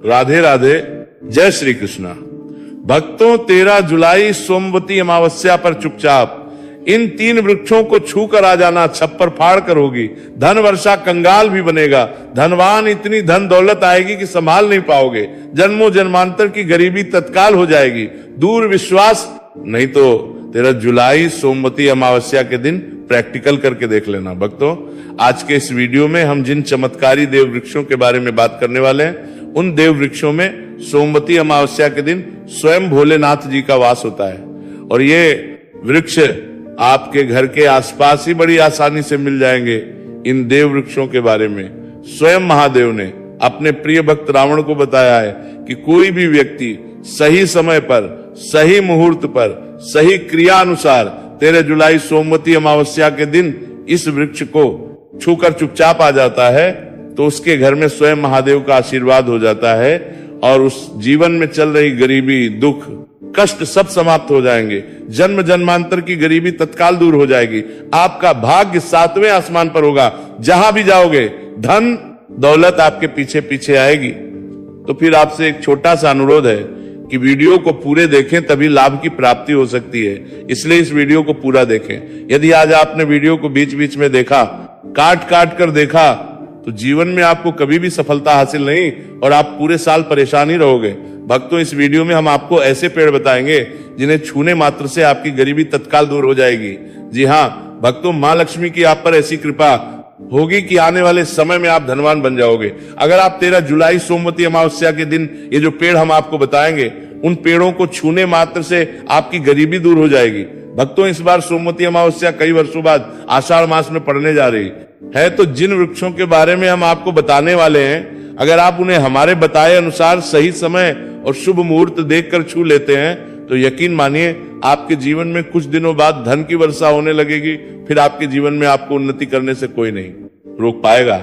राधे राधे, जय श्री कृष्णा। भक्तों, 13 जुलाई सोमवती अमावस्या पर चुपचाप इन 3 वृक्षों को छू कर आ जाना, छप्पर फाड़ कर होगी। धन वर्षा कंगाल भी बनेगा, धनवान इतनी धन दौलत आएगी कि संभाल नहीं पाओगे। जन्मों जन्मांतर की गरीबी तत्काल हो जाएगी, दूर विश्वास। नहीं तो 13 जुलाई सोमवती अमावस्या के दिन प्रैक्टिकल करके देख लेना। भक्तों, आज के इस वीडियो में हम जिन चमत्कारी देव वृक्षों के बारे में बात करने वाले हैं, उन देव वृक्षों में सोमवती अमावस्या के दिन स्वयं भोलेनाथ जी का वास होता है। और ये वृक्ष आपके घर के आसपास ही बड़ी आसानी से मिल जाएंगे। इन देव वृक्षों के बारे में स्वयं महादेव ने अपने प्रिय भक्त रावण को बताया है कि कोई भी व्यक्ति सही समय पर, सही मुहूर्त पर, सही क्रिया अनुसार 13 जुलाई सोमवती अमावस्या के दिन इस वृक्ष को छूकर चुपचाप आ जाता है तो उसके घर में स्वयं महादेव का आशीर्वाद हो जाता है और उस जीवन में चल रही गरीबी, दुख, कष्ट सब समाप्त हो जाएंगे। जन्म जन्मांतर की गरीबी तत्काल दूर हो जाएगी। आपका भाग्य 7वें आसमान पर होगा। जहां भी जाओगे धन दौलत आपके पीछे पीछे आएगी। तो फिर आपसे एक छोटा सा अनुरोध है कि वीडियो को पूरे देखें, तभी लाभ की प्राप्ति हो सकती है। इसलिए इस वीडियो को पूरा देखें। यदि आज आपने वीडियो को बीच बीच में देखा, काट काट कर देखा, तो जीवन में आपको कभी भी सफलता हासिल नहीं और आप पूरे साल परेशान ही रहोगे। भक्तों, इस वीडियो में हम आपको ऐसे पेड़ बताएंगे जिन्हें छूने मात्र से आपकी गरीबी तत्काल दूर हो जाएगी। जी हाँ भक्तों, मां लक्ष्मी की आप पर ऐसी कृपा होगी कि आने वाले समय में आप धनवान बन जाओगे। अगर आप 13 जुलाई सोमवती अमावस्या के दिन ये जो पेड़ हम आपको बताएंगे, उन पेड़ों को छूने मात्र से आपकी गरीबी दूर हो जाएगी। भक्तों, इस बार सोमवती अमावस्या कई वर्षों बाद आषाढ़ मास में पड़ने जा रही है। तो जिन वृक्षों के बारे में हम आपको बताने वाले हैं, अगर आप उन्हें हमारे बताए अनुसार सही समय और शुभ मुहूर्त देखकर छू लेते हैं तो यकीन मानिए आपके जीवन में कुछ दिनों बाद धन की वर्षा होने लगेगी। फिर आपके जीवन में आपको उन्नति करने से कोई नहीं रोक पाएगा।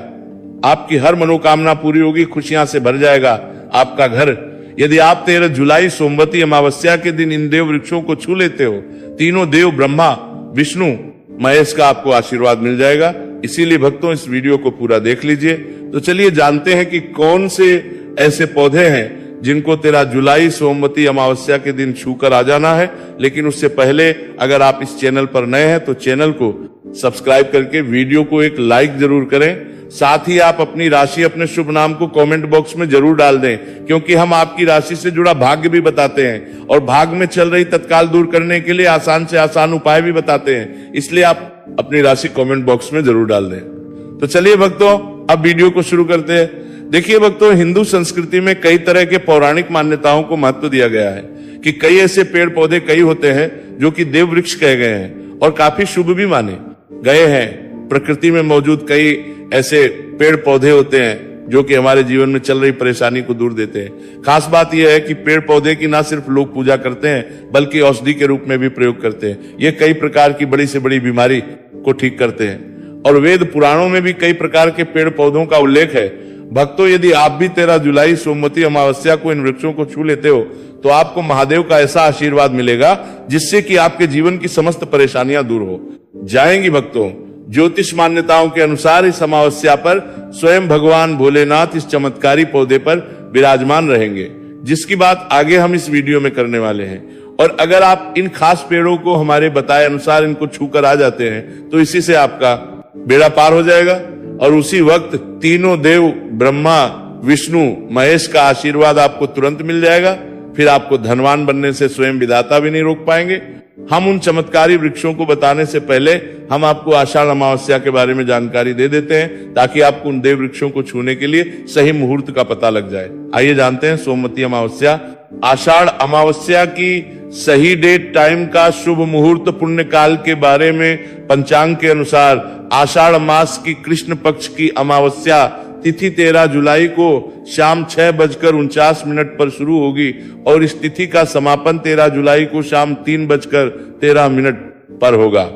आपकी हर मनोकामना पूरी होगी, खुशियां से भर जाएगा आपका घर। यदि आप 13 जुलाई सोमवती अमावस्या के दिन इन देव वृक्षों को छू लेते हो, तीनों देव ब्रह्मा, विष्णु, महेश का आपको आशीर्वाद मिल जाएगा। इसीलिए भक्तों, इस वीडियो को पूरा देख लीजिए। तो चलिए जानते हैं कि कौन से ऐसे पौधे हैं जिनको 13 जुलाई सोमवती अमावस्या के दिन छूकर आ जाना है। लेकिन उससे पहले अगर आप इस चैनल पर नए हैं तो चैनल को सब्सक्राइब करके वीडियो को एक लाइक जरूर करें। साथ ही आप अपनी राशि, अपने शुभ नाम को कमेंट बॉक्स में जरूर डाल दें, क्योंकि हम आपकी राशि से जुड़ा भाग्य भी बताते हैं और भाग्य में चल रही तत्काल दूर करने के लिए आसान से आसान उपाय भी बताते हैं। इसलिए आप अपनी राशि कमेंट बॉक्स में जरूर डाल दें। तो चलिए भक्तों, अब वीडियो को शुरू करते हैं। देखिए भक्तों, हिंदू संस्कृति में कई तरह के पौराणिक मान्यताओं को महत्व दिया गया है कि कई ऐसे पेड़ पौधे कई होते हैं जो कि देव वृक्ष कहे गए हैं और काफी शुभ भी माने गए हैं। प्रकृति में मौजूद कई ऐसे पेड़ पौधे होते हैं जो कि हमारे जीवन में चल रही परेशानी को दूर देते हैं। खास बात यह है कि पेड़ पौधे की ना सिर्फ लोग पूजा करते हैं बल्कि औषधि के रूप में भी प्रयोग करते हैं। ये कई प्रकार की बड़ी से बड़ी बीमारी को ठीक करते हैं और वेद पुराणों में भी कई प्रकार के पेड़ पौधों का उल्लेख है। भक्तों, यदि आप भी 13 जुलाई सोमवती अमावस्या को इन वृक्षों को छू लेते हो तो आपको महादेव का ऐसा आशीर्वाद मिलेगा जिससे कि आपके जीवन की समस्त परेशानियां दूर हो जाएंगी। भक्तों, ज्योतिष मान्यताओं के अनुसार इस अमावस्या पर स्वयं भगवान भोलेनाथ इस चमत्कारी पौधे पर विराजमान रहेंगे, जिसकी बात आगे हम इस वीडियो में करने वाले हैं। और अगर आप इन खास पेड़ों को हमारे बताए अनुसार इनको छूकर आ जाते हैं तो इसी से आपका बेड़ा पार हो जाएगा और उसी वक्त तीनों देव ब्रह्मा, विष्णु, महेश का आशीर्वाद आपको तुरंत मिल जाएगा। फिर आपको धनवान बनने से स्वयं विधाता भी नहीं रोक पाएंगे। हम उन चमत्कारी वृक्षों को बताने से पहले हम आपको आषाढ़ अमावस्या के बारे में जानकारी दे देते हैं ताकि आपको उन देव वृक्षों को छूने के लिए सही मुहूर्त का पता लग जाए। आइए जानते हैं सोमवती अमावस्या। आषाढ़ अमावस्या की सही डेट, टाइम का शुभ मुहूर्त, पुण्य काल के बारे में पंचांग के अनुसार आषाढ़ मास की कृष्ण पक्ष की अमावस्या तिथि 13 जुलाई को शाम 6:49 पर शुरू होगी और इस तिथि का समापन 13 जुलाई को शाम 3:13 पर होगा।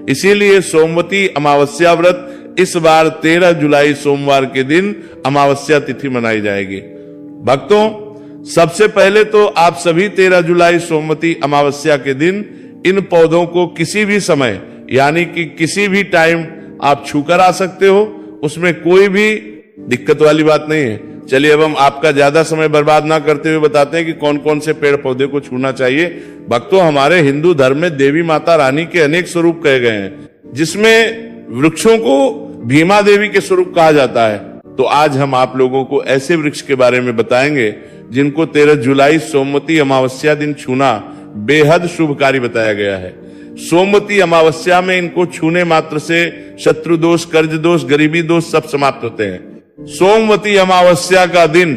इसीलिए सोमवती अमावस्या व्रत इस बार 13 जुलाई सोमवार के दिन अमावस्या तिथि मनाई जाएगी। भक्तों, सबसे पहले तो आप सभी 13 जुलाई सोमवती अमावस्या के दिन इन पौधों को किसी भी समय यानी कि किसी भी टाइम आप छूकर आ सकते हो। उसमें कोई भी दिक्कत वाली बात नहीं है। चलिए अब हम आपका ज्यादा समय बर्बाद ना करते हुए बताते हैं कि कौन कौन से पेड़ पौधे को छूना चाहिए। भक्तों, हमारे हिंदू धर्म में देवी माता रानी के अनेक स्वरूप कहे गए हैं, जिसमें वृक्षों को भीमा देवी के स्वरूप कहा जाता है। तो आज हम आप लोगों को ऐसे वृक्ष के बारे में बताएंगे जिनको 13 जुलाई सोमवती अमावस्या दिन छूना बेहद शुभकारी बताया गया है। सोमवती अमावस्या में इनको छूने मात्र से शत्रु दोष, कर्ज दोष, गरीबी दोष सब समाप्त होते हैं। सोमवती अमावस्या का दिन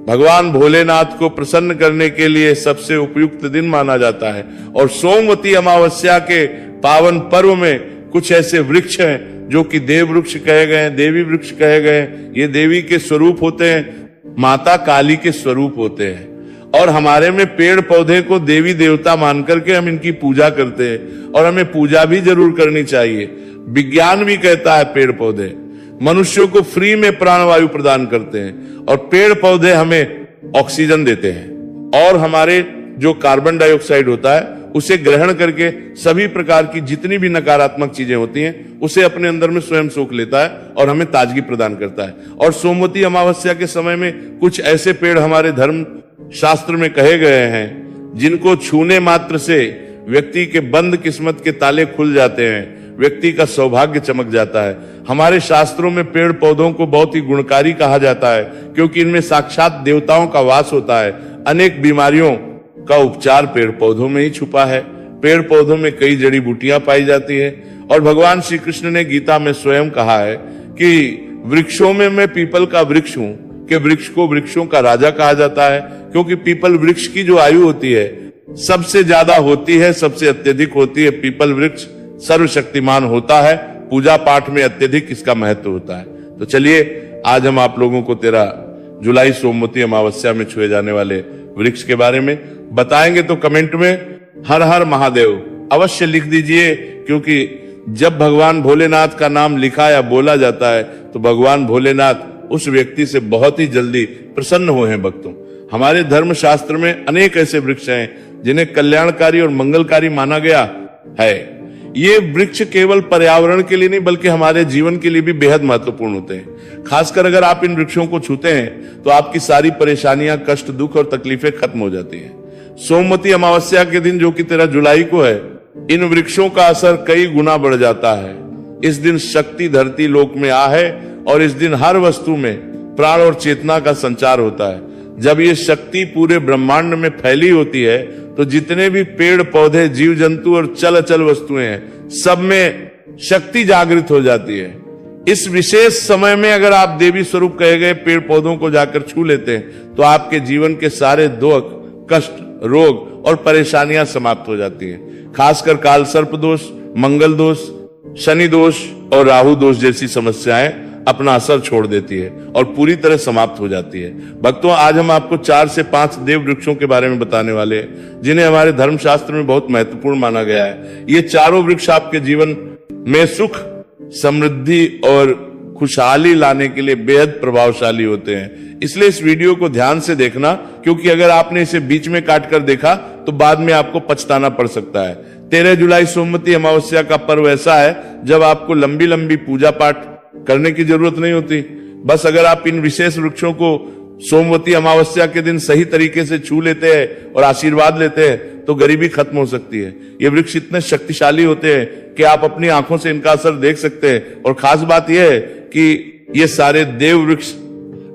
भगवान भोलेनाथ को प्रसन्न करने के लिए सबसे उपयुक्त दिन माना जाता है। और सोमवती अमावस्या के पावन पर्व में कुछ ऐसे वृक्ष हैं जो कि देव वृक्ष कहे गए, देवी वृक्ष कहे गए। ये देवी के स्वरूप होते हैं, माता काली के स्वरूप होते हैं। और हमारे में पेड़ पौधे को देवी देवता मान करके हम इनकी पूजा करते हैं, और हमें पूजा भी जरूर करनी चाहिए। विज्ञान भी कहता है पेड़ पौधे मनुष्यों को फ्री में प्राणवायु प्रदान करते हैं, और पेड़ पौधे हमें ऑक्सीजन देते हैं, और हमारे जो कार्बन डाइऑक्साइड होता है उसे ग्रहण करके सभी प्रकार की जितनी भी नकारात्मक चीजें होती हैं उसे अपने अंदर में स्वयं सोख लेता है और हमें ताजगी प्रदान करता है। और सोमवती अमावस्या के समय में कुछ ऐसे पेड़ हमारे धर्म शास्त्र में कहे गए हैं जिनको छूने मात्र से व्यक्ति के बंद किस्मत के ताले खुल जाते हैं, व्यक्ति का सौभाग्य चमक जाता है। हमारे शास्त्रों में पेड़ पौधों को बहुत ही गुणकारी कहा जाता है, क्योंकि इनमें साक्षात देवताओं का वास होता है। अनेक बीमारियों का उपचार पेड़ पौधों में ही छुपा है। पेड़ पौधों में कई जड़ी बूटियां पाई जाती है, और भगवान श्री कृष्ण ने गीता में स्वयं कहा है कि वृक्षों में मैं पीपल का वृक्ष हूं, कि वृक्ष को वृक्षों का राजा कहा जाता है, क्योंकि पीपल वृक्ष की जो आयु होती है सबसे ज्यादा होती है, सबसे अत्यधिक होती है। पीपल वृक्ष सर्वशक्तिमान होता है, पूजा पाठ में अत्यधिक इसका महत्व होता है। तो चलिए आज हम आप लोगों को 13 जुलाई सोमवती अमावस्या में छुए जाने वाले वृक्ष के बारे में बताएंगे। तो कमेंट में हर हर महादेव अवश्य लिख दीजिए, क्योंकि जब भगवान भोलेनाथ का नाम लिखा या बोला जाता है तो भगवान भोलेनाथ उस व्यक्ति से बहुत ही जल्दी प्रसन्न हुए हैं। भक्तों, हमारे धर्म शास्त्र में अनेक ऐसे वृक्ष हैं जिन्हें कल्याणकारी और मंगलकारी माना गया है। ये वृक्ष केवल पर्यावरण के लिए नहीं बल्कि हमारे जीवन के लिए भी बेहद महत्वपूर्ण होते हैं। खासकर अगर आप इन वृक्षों को छूते हैं तो आपकी सारी परेशानियां, कष्ट, दुख और तकलीफें खत्म हो जाती हैं। सोमवती अमावस्या के दिन जो कि 13 जुलाई को है, इन वृक्षों का असर कई गुना बढ़ जाता है। इस दिन शक्ति धरती लोक में आ है, और इस दिन हर वस्तु में प्राण और चेतना का संचार होता है। जब ये शक्ति पूरे ब्रह्मांड में फैली होती है तो जितने भी पेड़ पौधे, जीव जंतु और चल अचल वस्तुएं हैं, सब में शक्ति जागृत हो जाती है। इस विशेष समय में अगर आप देवी स्वरूप कहे गए पेड़ पौधों को जाकर छू लेते हैं तो आपके जीवन के सारे दुख, कष्ट, रोग और परेशानियां समाप्त हो जाती हैं। खासकर काल सर्प दोष, मंगल दोष, शनि दोष और राहु दोष जैसी समस्याएं अपना असर छोड़ देती है और पूरी तरह समाप्त हो जाती है। भक्तों, आज हम आपको 4 से 5 देव वृक्षों के बारे में बताने वाले हैं जिन्हें हमारे धर्मशास्त्र में बहुत महत्वपूर्ण माना गया है। ये चारों वृक्ष आपके जीवन में सुख, समृद्धि और खुशहाली लाने के लिए बेहद प्रभावशाली होते हैं। इसलिए इस वीडियो को ध्यान से देखना, क्योंकि अगर आपने इसे बीच में काट कर देखा तो बाद में आपको पछताना पड़ सकता है। 13 जुलाई सोमवती अमावस्या का पर्व ऐसा है जब आपको लंबी लंबी पूजा पाठ करने की जरूरत नहीं होती। बस अगर आप इन विशेष वृक्षों को सोमवती अमावस्या के दिन सही तरीके से छू लेते हैं और आशीर्वाद लेते हैं तो गरीबी खत्म हो सकती है। ये वृक्ष इतने शक्तिशाली होते हैं कि आप अपनी आंखों से इनका असर देख सकते हैं। और खास बात यह है कि ये सारे देव वृक्ष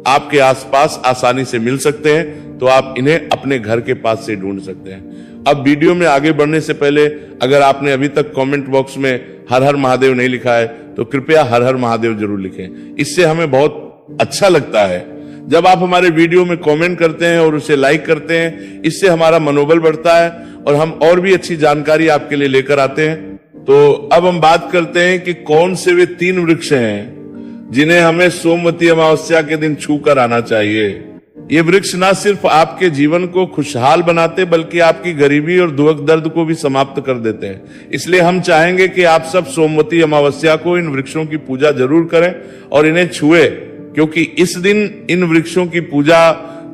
आपके आसपास आसानी से मिल सकते हैं, तो आप इन्हें अपने घर के पास से ढूंढ सकते हैं। अब वीडियो में आगे बढ़ने से पहले अगर आपने अभी तक कमेंट बॉक्स में हर हर महादेव नहीं लिखा है तो कृपया हर हर महादेव जरूर लिखें। इससे हमें बहुत अच्छा लगता है जब आप हमारे वीडियो में कमेंट करते हैं और उसे लाइक करते हैं। इससे हमारा मनोबल बढ़ता है और हम और भी अच्छी जानकारी आपके लिए लेकर आते हैं। तो अब हम बात करते हैं कि कौन से वे 3 वृक्ष हैं जिन्हें हमें सोमवती अमावस्या के दिन छू कर आना चाहिए। ये वृक्ष ना सिर्फ आपके जीवन को खुशहाल बनाते बल्कि आपकी गरीबी और दुख दर्द को भी समाप्त कर देते हैं। इसलिए हम चाहेंगे कि आप सब सोमवती अमावस्या को इन वृक्षों की पूजा जरूर करें और इन्हें छुए, क्योंकि इस दिन इन वृक्षों की पूजा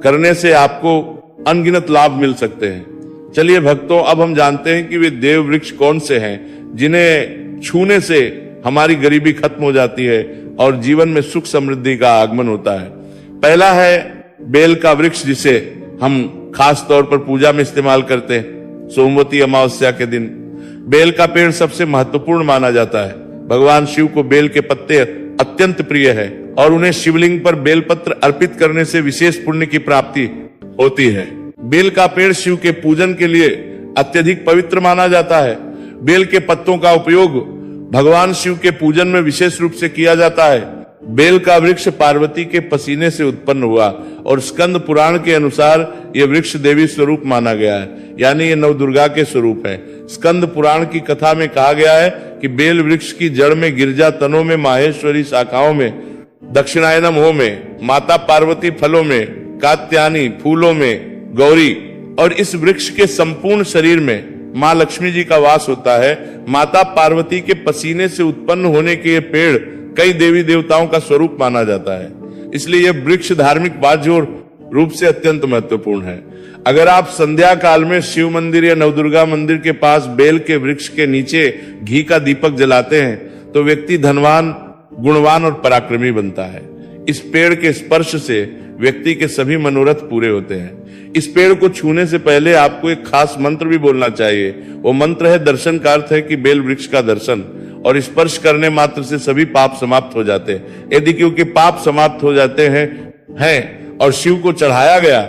करने से आपको अनगिनत लाभ मिल सकते हैं। चलिए भक्तों, अब हम जानते हैं कि वे देव वृक्ष कौन से हैं जिन्हें छूने से हमारी गरीबी खत्म हो जाती है और जीवन में सुख समृद्धि का आगमन होता है। पहला है बेल का वृक्ष, जिसे हम खास तौर पर पूजा में इस्तेमाल करते हैं। सोमवती अमावस्या के दिन बेल का पेड़ सबसे महत्वपूर्ण माना जाता है। भगवान शिव को बेल के पत्ते अत्यंत प्रिय है और उन्हें शिवलिंग पर बेलपत्र अर्पित करने से विशेष पुण्य की प्राप्ति होती है। बेल का पेड़ शिव के पूजन के लिए अत्यधिक पवित्र माना जाता है। बेल के पत्तों का उपयोग भगवान शिव के पूजन में विशेष रूप से किया जाता है। बेल का वृक्ष पार्वती के पसीने से उत्पन्न हुआ और स्कंद पुराण के अनुसार यह वृक्ष देवी स्वरूप माना गया है, यानी ये नवदुर्गा के स्वरूप है। स्कंद पुराण की कथा में कहा गया है कि बेल वृक्ष की जड़ में, गिरजा तनों में, माहेश्वरी शाखाओं में, दक्षिणायनम हो में, माता पार्वती फलों में, कात्यायनी फूलों में, गौरी, और इस वृक्ष के संपूर्ण शरीर में माँ लक्ष्मी जी का वास होता है। माता पार्वती के पसीने से उत्पन्न होने के ये पेड़ कई देवी देवताओं का स्वरूप माना जाता है, इसलिए यह वृक्ष धार्मिक बाह्य रूप से अत्यंत महत्वपूर्ण है। अगर आप संध्या काल में शिव मंदिर या नवदुर्गा मंदिर के पास बेल के वृक्ष के नीचे घी का दीपक जलाते हैं तो व्यक्ति धनवान, गुणवान और पराक्रमी बनता है। इस पेड़ के स्पर्श से व्यक्ति के सभी मनोरथ पूरे होते हैं। इस पेड़ को छूने से पहले आपको एक खास मंत्र भी बोलना चाहिए। वो मंत्र है दर्शन का अर्थ है कि बेल वृक्ष का दर्शन, और स्पर्श करने मात्र से सभी पाप समाप्त हो जाते हैं। यदि क्योंकि पाप समाप्त हो जाते हैं और शिव को चढ़ाया गया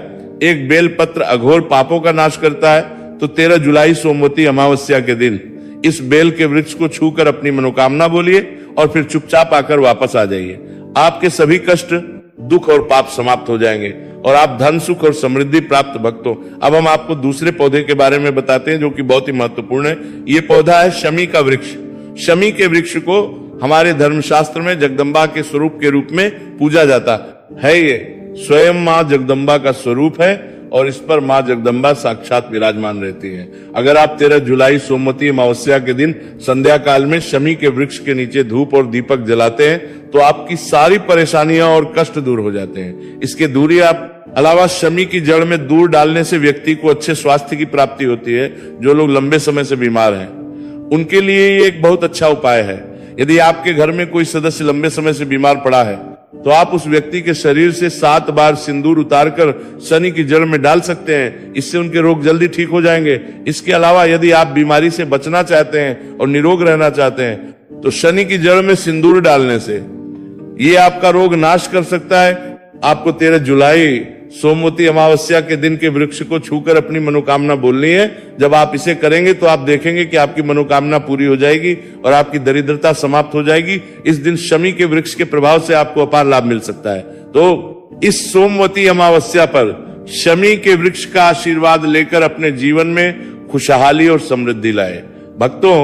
एक बेल पत्र अघोर पापों का नाश करता है, तो 13 जुलाई सोमवती अमावस्या के दिन इस बेल के वृक्ष को छूकर अपनी मनोकामना बोलिए और फिर चुपचाप आकर वापस आ जाइए। आपके सभी कष्ट, दुख और पाप समाप्त हो जाएंगे और आप धन, सुख और समृद्धि प्राप्त भक्त हो। अब हम आपको दूसरे पौधे के बारे में बताते हैं जो कि बहुत ही महत्वपूर्ण है। ये पौधा है शमी का वृक्ष। शमी के वृक्ष को हमारे धर्मशास्त्र में जगदम्बा के स्वरूप के रूप में पूजा जाता है। ये स्वयं माँ जगदम्बा का स्वरूप है और इस पर माँ जगदम्बा साक्षात विराजमान रहती है। अगर आप 13 जुलाई सोमवती अमावस्या के दिन संध्या काल में शमी के वृक्ष के नीचे धूप और दीपक जलाते हैं तो आपकी सारी परेशानियां और कष्ट दूर हो जाते हैं। इसके दूरी अलावा शमी की जड़ में दूर डालने से व्यक्ति को अच्छे स्वास्थ्य की प्राप्ति होती है। जो लोग लंबे समय से बीमार हैं उनके लिए ये एक बहुत अच्छा उपाय है। यदि आपके घर में कोई सदस्य लंबे समय से बीमार पड़ा है तो आप उस व्यक्ति के शरीर से 7 बार सिंदूर उतारकर शनि की जड़ में डाल सकते हैं। इससे उनके रोग जल्दी ठीक हो जाएंगे। इसके अलावा यदि आप बीमारी से बचना चाहते हैं और निरोग रहना चाहते हैं तो शनि की जड़ में सिंदूर डालने से ये आपका रोग नाश कर सकता है। आपको 13 जुलाई सोमवती अमावस्या के दिन के वृक्ष को छूकर अपनी मनोकामना बोलनी है। जब आप इसे करेंगे तो आप देखेंगे कि आपकी मनोकामना पूरी हो जाएगी और आपकी दरिद्रता समाप्त हो जाएगी। इस दिन शमी के वृक्ष के प्रभाव से आपको अपार लाभ मिल सकता है। तो इस सोमवती अमावस्या पर शमी के वृक्ष का आशीर्वाद लेकर अपने जीवन में खुशहाली और समृद्धि लाए। भक्तों,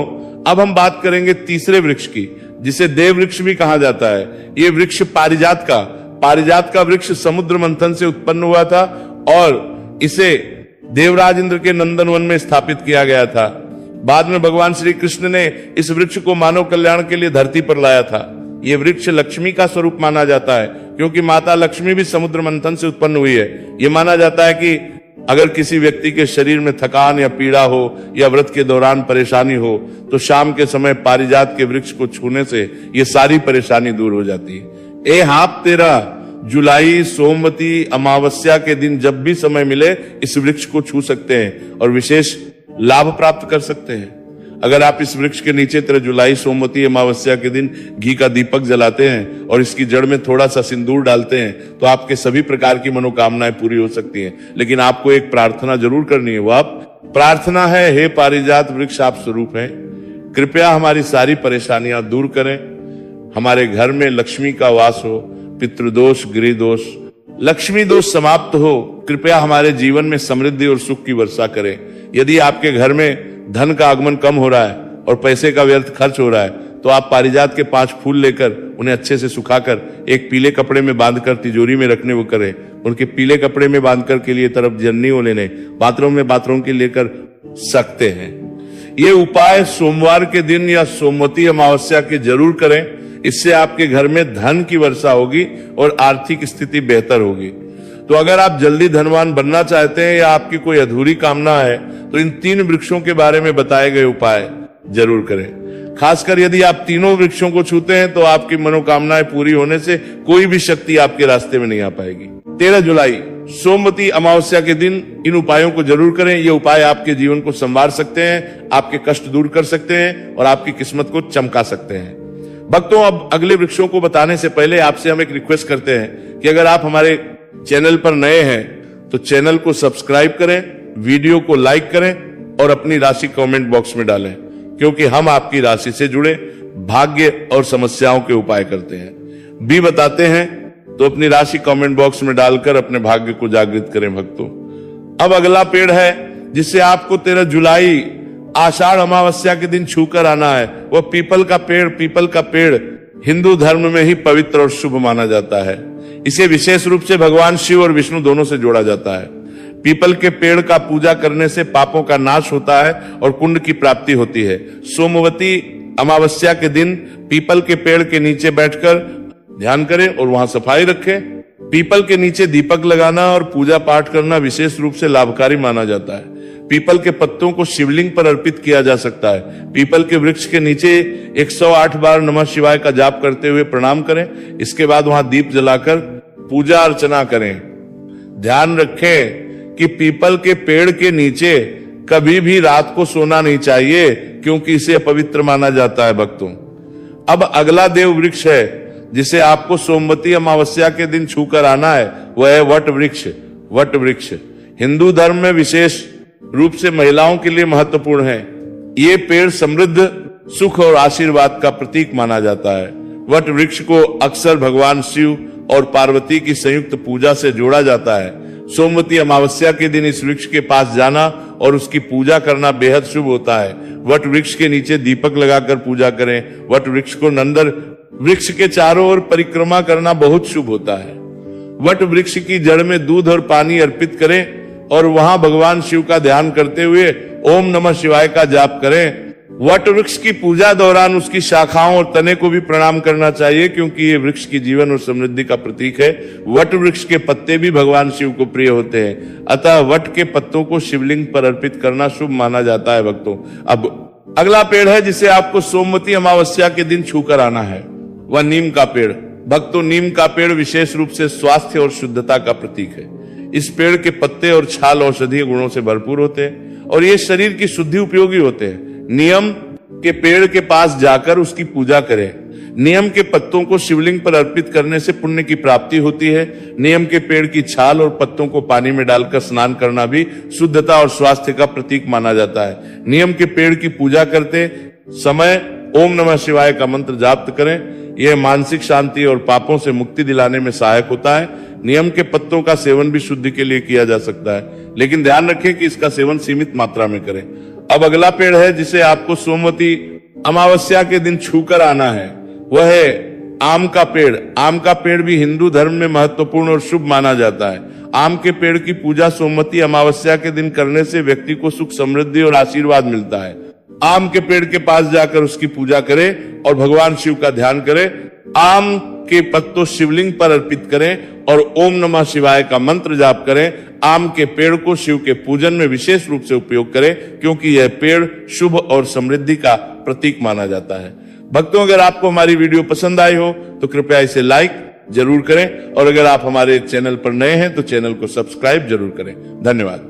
अब हम बात करेंगे तीसरे वृक्ष की, जिसे देव वृक्ष भी कहा जाता है। ये वृक्ष पारिजात का वृक्ष समुद्र मंथन से उत्पन्न हुआ था और इसे देवराज इंद्र के नंदनवन में स्थापित किया गया था। बाद में भगवान श्री कृष्ण ने इस वृक्ष को मानव कल्याण के लिए धरती पर लाया था। यह वृक्ष लक्ष्मी का स्वरूप माना जाता है क्योंकि माता लक्ष्मी भी समुद्र मंथन से उत्पन्न हुई है। यह माना जाता है कि अगर किसी व्यक्ति के शरीर में थकान या पीड़ा हो या व्रत के दौरान परेशानी हो तो शाम के समय पारिजात के वृक्ष को छूने से ये सारी परेशानी दूर हो जाती है। आप 13 जुलाई सोमवती अमावस्या के दिन जब भी समय मिले इस वृक्ष को छू सकते हैं और विशेष लाभ प्राप्त कर सकते हैं। अगर आप इस वृक्ष के नीचे 13 जुलाई सोमवती अमावस्या के दिन घी का दीपक जलाते हैं और इसकी जड़ में थोड़ा सा सिंदूर डालते हैं तो आपके सभी प्रकार की मनोकामनाएं पूरी हो सकती हैं। लेकिन आपको एक प्रार्थना जरूर करनी है। वो आप प्रार्थना है, हे पारिजात वृक्ष आप स्वरूप हैं, कृपया हमारी सारी परेशानियां दूर करें। हमारे घर में लक्ष्मी का वास हो, पितृदोष, गृह दोष, लक्ष्मी दोष समाप्त हो। कृपया हमारे जीवन में समृद्धि और सुख की वर्षा करें। यदि आपके घर में धन का आगमन कम हो रहा है और पैसे का व्यर्थ खर्च हो रहा है तो आप पारिजात के 5 फूल लेकर उन्हें अच्छे से सुखाकर एक पीले कपड़े में बांधकर तिजोरी में रखने वो करें। उनके पीले कपड़े में बांधकर के लिए तरफ जर्नी वो लेने बाथरूम के लेकर सकते हैं। ये उपाय सोमवार के दिन या सोमवती अमावस्या के जरूर करें। इससे आपके घर में धन की वर्षा होगी और आर्थिक स्थिति बेहतर होगी। तो अगर आप जल्दी धनवान बनना चाहते हैं या आपकी कोई अधूरी कामना है तो इन 3 वृक्षों के बारे में बताए गए उपाय जरूर करें। खासकर यदि आप तीनों वृक्षों को छूते हैं तो आपकी मनोकामनाएं पूरी होने से कोई भी शक्ति आपके रास्ते में नहीं आ पाएगी। 13 जुलाई सोमवती अमावस्या के दिन इन उपायों को जरूर करें। ये उपाय आपके जीवन को संवार सकते हैं, आपके कष्ट दूर कर सकते हैं और आपकी किस्मत को चमका सकते हैं। भक्तों, अब अगले वृक्षों को बताने से पहले आपसे हम एक रिक्वेस्ट करते हैं कि अगर आप हमारे चैनल पर नए हैं तो चैनल को सब्सक्राइब करें, वीडियो को लाइक करें और अपनी राशि कमेंट बॉक्स में डालें, क्योंकि हम आपकी राशि से जुड़े भाग्य और समस्याओं के उपाय करते हैं। भी बताते हैं तो अपनी राशि कमेंट बॉक्स में डालकर अपने भाग्य को जागृत करें। भक्तों, अब अगला पेड़ है जिससे आपको 13 जुलाई आषाढ़ अमावस्या के दिन छूकर आना है, वह पीपल का पेड़। पीपल का पेड़ हिंदू धर्म में ही पवित्र और शुभ माना जाता है। इसे विशेष रूप से भगवान शिव और विष्णु दोनों से जोड़ा जाता है। पीपल के पेड़ का पूजा करने से पापों का नाश होता है और पुण्य की प्राप्ति होती है। सोमवती अमावस्या के दिन पीपल के पेड़ के नीचे बैठकर ध्यान करें और वहां सफाई रखें। पीपल के नीचे दीपक लगाना और पूजा पाठ करना विशेष रूप से लाभकारी माना जाता है। पीपल के पत्तों को शिवलिंग पर अर्पित किया जा सकता है। पीपल के वृक्ष के नीचे 108 बार नमः शिवाय का जाप करते हुए प्रणाम करें। इसके बाद वहां दीप जलाकर पूजा अर्चना करें। ध्यान रखें कि पीपल के पेड़ के नीचे कभी भी रात को सोना नहीं चाहिए, क्योंकि इसे अपवित्र माना जाता है। भक्तों, अब अगला देव वृक्ष है जिसे आपको सोमवती अमावस्या के दिन छूकर आना है, वह है वट वृक्ष। वट वृक्ष हिंदू धर्म में विशेष रूप से महिलाओं के लिए महत्वपूर्ण है। ये पेड़ समृद्ध, सुख और आशीर्वाद का प्रतीक माना जाता है। वट वृक्ष को अक्सर भगवान शिव और पार्वती की संयुक्त पूजा से जोड़ा जाता है। सोमवती अमावस्या के दिन इस वृक्ष के पास जाना और उसकी पूजा करना बेहद शुभ होता है। वट वृक्ष के नीचे दीपक लगाकर पूजा करें। वट वृक्ष को नंदर वृक्ष के चारों ओर परिक्रमा करना बहुत शुभ होता है। वट वृक्ष की जड़ में दूध और पानी अर्पित करें और वहां भगवान शिव का ध्यान करते हुए ओम नमः शिवाय का जाप करें। वट वृक्ष की पूजा दौरान उसकी शाखाओं और तने को भी प्रणाम करना चाहिए, क्योंकि ये वृक्ष की जीवन और समृद्धि का प्रतीक है। वट वृक्ष के पत्ते भी भगवान शिव को प्रिय होते हैं, अतः वट के पत्तों को शिवलिंग पर अर्पित करना शुभ माना जाता है। भक्तों, अब अगला पेड़ है जिसे आपको सोमवती अमावस्या के दिन छूकर आना है, वह नीम का पेड़। भक्तों, नीम का पेड़ विशेष रूप से स्वास्थ्य और शुद्धता का प्रतीक है। इस पेड़ के पत्ते और छाल औषधीय गुणों से भरपूर होते हैं और ये शरीर की शुद्धि उपयोगी होते हैं। नियम के पेड़ के पास जाकर उसकी पूजा करें। नियम के पत्तों को शिवलिंग पर अर्पित करने से पुण्य की प्राप्ति होती है। नियम के पेड़ की छाल और पत्तों को पानी में डालकर स्नान करना भी शुद्धता और स्वास्थ्य का प्रतीक माना जाता है। नियम के पेड़ की पूजा करते समय ओम नमः शिवाय का मंत्र जाप करें। यह मानसिक शांति और पापों से मुक्ति दिलाने में सहायक होता है। नियम के पत्तों का सेवन भी शुद्धि के लिए किया जा सकता है, लेकिन ध्यान रखें कि इसका सेवन सीमित मात्रा में करें। अब अगला पेड़ है जिसे आपको सोमवती अमावस्या के दिन छूकर आना है, वह है आम का पेड़। आम का पेड़ भी हिंदू धर्म में महत्वपूर्ण और शुभ माना जाता है। आम के पेड़ की पूजा सोमवती अमावस्या के दिन करने से व्यक्ति को सुख, समृद्धि और आशीर्वाद मिलता है। आम के पेड़ के पास जाकर उसकी पूजा करें और भगवान शिव का ध्यान करें। आम के पत्तों शिवलिंग पर अर्पित करें और ओम नमः शिवाय का मंत्र जाप करें। आम के पेड़ को शिव के पूजन में विशेष रूप से उपयोग करें, क्योंकि यह पेड़ शुभ और समृद्धि का प्रतीक माना जाता है। भक्तों, अगर आपको हमारी वीडियो पसंद आई हो तो कृपया इसे लाइक जरूर करें और अगर आप हमारे चैनल पर नए हैं तो चैनल को सब्सक्राइब जरूर करें। धन्यवाद।